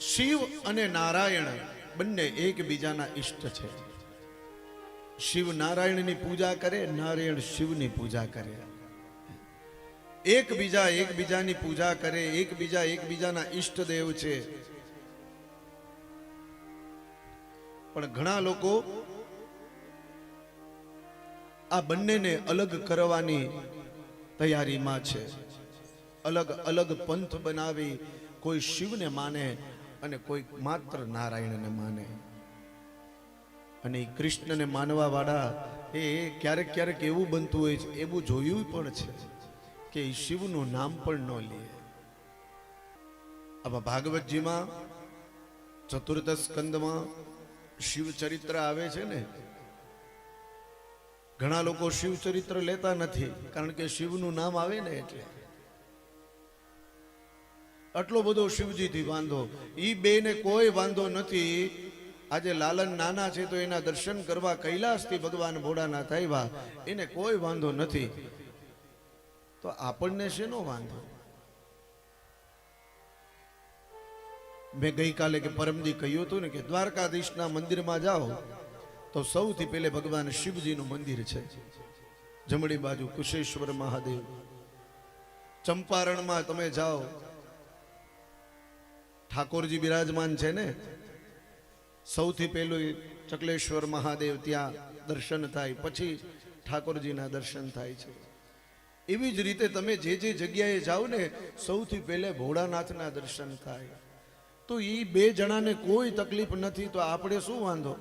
શિવ અને નારાયણ બંને એકબીજાના ઈષ્ટ છે. શિવ નારાયણની પૂજા કરે, નારાયણ શિવની પૂજા કરે. એકબીજાની પૂજા કરે, એકબીજાના ઈષ્ટ દેવ છે. પણ ઘણા લોકો આ બંનેને અલગ કરવાની તૈયારીમાં છે. અલગ અલગ પંથ બનાવી કોઈ શિવને માને અને કોઈ માત્ર નારાયણને માને. અને કૃષ્ણને માનવા વાળા એ ક્યારેક ક્યારેક એવું બનતું હોય છે, એવું જોયું પણ છે કે એ શિવનું નામ પણ ન લે. આમાં ભાગવતજીમાં ચતુર્થ સ્કંદમાં શિવ ચરિત્ર આવે છે ને. ઘણા લોકો શિવ ચરિત્ર લેતા નથી, કારણ કે શિવનું નામ આવે ને એટલે. આટલો બધો શિવજીથી વાંધો, ઈ બે ને કોઈ વાંધો નથી. આજે લાલન નાના છે તો એના દર્શન કરવા કૈલાસથી ભગવાન ભોળાનાથ આવ્યા, એને કોઈ વાંધો નથી. તો આપણને શેનો વાંધો? મેં ગઈકાલે કે પરમદી કહ્યું હતું ને કે દ્વારકાધીશના મંદિરમાં જાઓ તો સૌથી પહેલે ભગવાન શિવજીનું મંદિર છે. જમણી બાજુ કુશેશ્વર મહાદેવ. ચંપારણમાં તમે જાઓ, ઠાકોરજી બિરાજમાન છે ને. સૌથી પહેલું ચકલેશ્વર મહાદેવ, ત્યાં દર્શન થાય, પછી ઠાકોરજીના દર્શન થાય છે. એવી જ રીતે તમે જે જે જગ્યાએ જાઓ ને, સૌથી પહેલે ભોળાનાથના દર્શન થાય. તો એ બે જણાને કોઈ તકલીફ નથી, તો આપણે શું વાંધો?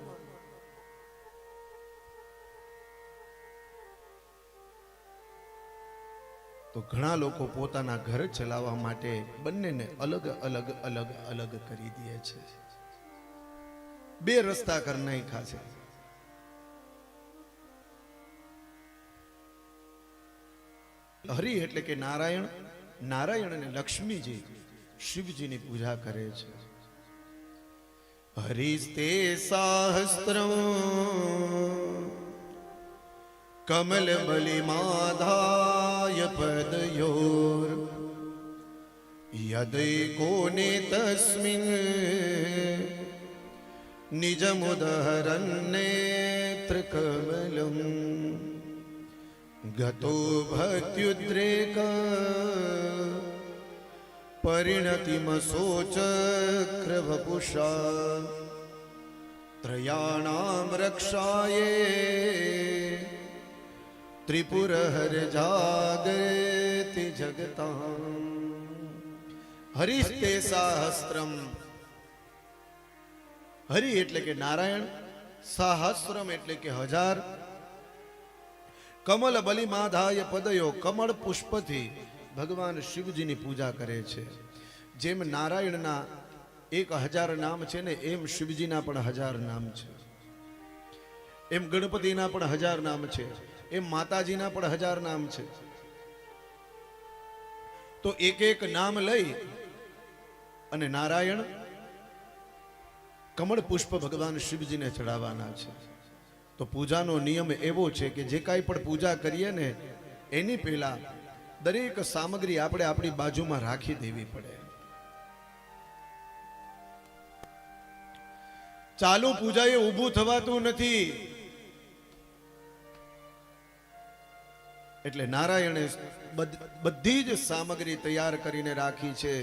તો ઘણા લોકો પોતાના ઘર ચલાવવા માટે બંનેને અલગ અલગ અલગ અલગ કરી દે છે. બે રસ્તા કર નાખ્યા છે. હરિ એટલે કે નારાયણ, નારાયણ અને લક્ષ્મીજી શિવજીની પૂજા કરે છે. હરિસ્તે સાહસ્ત્રમ કમલ બલિમાધાય પદયોર યદૈકોને તસ્મિન નિજમુદહરન નેત્રકમલમ ગતો ભક્ત્યુદ્રેક પરિણતિમસોચક્રવપુષા ત્રયાણામ રક્ષાયે ત્રિપુરહર જાગૃતિ જગતામ. હરિસ્તે સાહસ્ત્રમ. હરિ એટલે કે નારાયણ, સાહસ્રમ એટલે કે હજાર. કમલ બલિમાધાય પદયો, કમળ પુષ્પથી ભગવાન શિવજીની પૂજા કરે છે. જેમ નારાયણના 1000 નામ છે ને, એમ શિવજીના પણ 1000 નામ છે. એમ ગણપતિના પણ 1000 નામ છે. એમ માતાજીના પણ 1000 નામ છે. તો એક એક નામ લઈ અને નારાયણ કમળ પુષ્પ ભગવાન શિવજીને ચડાવવાના છે. તો પૂજાનો નિયમ એવો છે કે જે કાંઈ પણ પૂજા કરીએ ને, એની પહેલા દરેક સામગ્રી આપણે આપણી બાજુમાં રાખી દેવી પડે. ચાલુ પૂજાએ ઊભું થવાતું નથી. એટલે નારાયણે બધી જ સામગ્રી તૈયાર કરીને રાખી છે.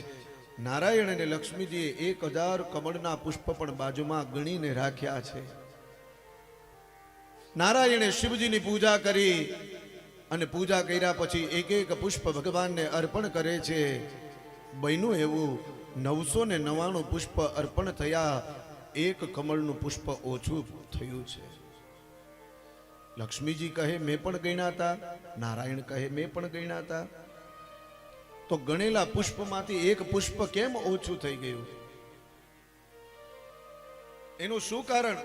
નારાયણ અને લક્ષ્મીજીએ 1000 કમળના પુષ્પ પણ બાજુમાં ગણીને રાખ્યા છે. નારાયણે શિવજીની પૂજા કરી અને પૂજા કર્યા પછી એક એક પુષ્પ ભગવાનને અર્પણ કરે છે. બન્યું એવું 999 પુષ્પ અર્પણ થયા, એક કમળનું પુષ્પ ઓછું થયું છે. લક્ષ્મીજી કહે મેં પણ ગણ્યા હતા, નારાયણ કહે મેં પણ ગણ્યા હતા. તો ગણેલા પુષ્પમાંથી એક પુષ્પ કેમ ઓછું થઈ ગયું? એનું શું કારણ?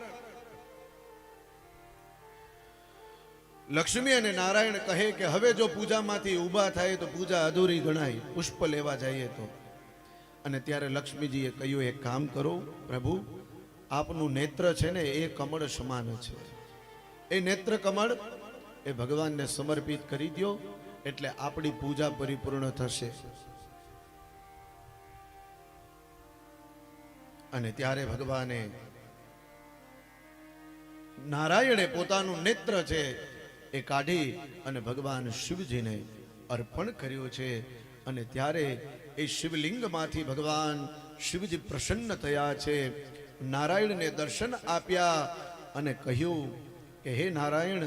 લક્ષ્મી અને નારાયણ કહે કે હવે જો પૂજામાંથી ઊભા થાય તો પૂજા અધૂરી ગણાય, પુષ્પ લેવા જઈએ તો. અને ત્યારે લક્ષ્મીજીએ કહ્યું એક કામ કરો પ્રભુ, આપનું નેત્ર છે ને એ કમળ સમાન છે. એ નેત્ર કમળ એ ભગવાનને સમર્પિત કરી દો, એટલે આપણી પૂજા પરિપૂર્ણ થશે. અને ત્યારે ભગવાને નારાયણે પોતાનું નેત્ર છે એ કાઢી અને ભગવાન શિવજીને અર્પણ કર્યું છે. અને ત્યારે એ શિવલિંગમાંથી ભગવાન શિવજી પ્રસન્ન થયા છે. નારાયણને દર્શન આપ્યા અને કહ્યું કે હે નારાયણ,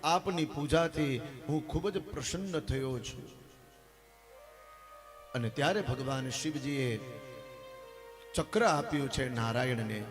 આપની પૂજાથી હું ખૂબ જ પ્રસન્ન થયો છું. અને ત્યારે ભગવાન શિવજીએ ચક્ર આપ્યું છે નારાયણને.